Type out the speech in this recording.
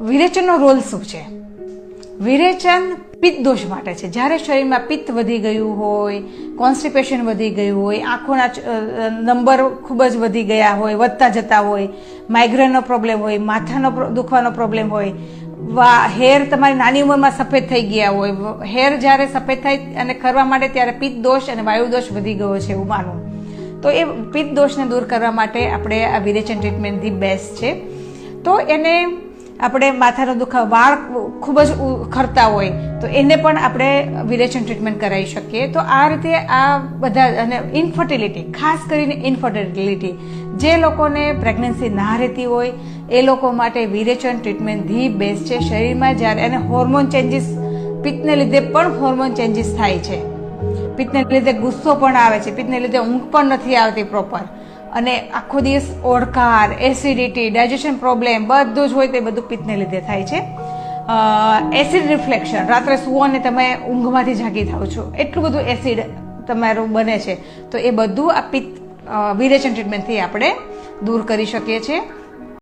વિરેચનનો role શું છે? વિરેચન પિત્ત દોષ માટે છે. જ્યારે શરીરમાં પિત્ત વધી ગયું હોય, કોન્સ્ટિપેશન વધી ગયું હોય, આંખોના નંબર ખૂબ જ વધી ગયા હોય, વધતા જતા હોય, માઇગ્રેનનો પ્રોબ્લેમ હોય, માથાનો દુખવાનો પ્રોબ્લેમ હોય, હેર તમારી નાની ઉંમરમાં સફેદ થઈ ગયા હોય, હેર જ્યારે સફેદ થાય અને કરવા માટે ત્યારે પિત્ત દોષ અને વાયુ દોષ વધી ગયો છે એવું માનવું. તો એ પિત્ત દોષને દૂર કરવા માટે આપણે આ વિરેચન ટ્રીટમેન્ટ ધી બેસ્ટ છે. તો એને આપણે માથાનો દુખાવો, વાળ ખૂબ જ ખરતા હોય તો એને પણ આપણે વિરેચન ટ્રીટમેન્ટ કરાવી શકીએ. તો આ રીતે આ બધા, અને ઇન્ફર્ટિલિટી, ખાસ કરીને ઇન્ફર્ટિલિટી, જે લોકોને પ્રેગ્નન્સી ના રહેતી હોય એ લોકો માટે વિરેચન ટ્રીટમેન્ટ ધી બેસ્ટ છે. શરીરમાં જ્યારે અને હોર્મોન ચેન્જીસ, પિત્તને લીધે પણ હોર્મોન ચેન્જીસ થાય છે. પિત્તને લીધે ગુસ્સો પણ આવે છે, પિત્તને લીધે ઊંઘ પણ નથી આવતી પ્રોપર, અને આખો દિવસ ઓડકાર, એસિડિટી, ડાયજેશન પ્રોબ્લેમ બધું જ હોય તે બધું પિત્તને લીધે થાય છે. એસિડ રિફ્લેક્શન, રાત્રે સુવો અને તમે ઊંઘમાંથી જાગી થાવ છો, એટલું બધું એસિડ તમારું બને છે. તો એ બધું આ પિત્ત વિરેચન ટ્રીટમેન્ટથી આપણે દૂર કરી શકીએ છીએ.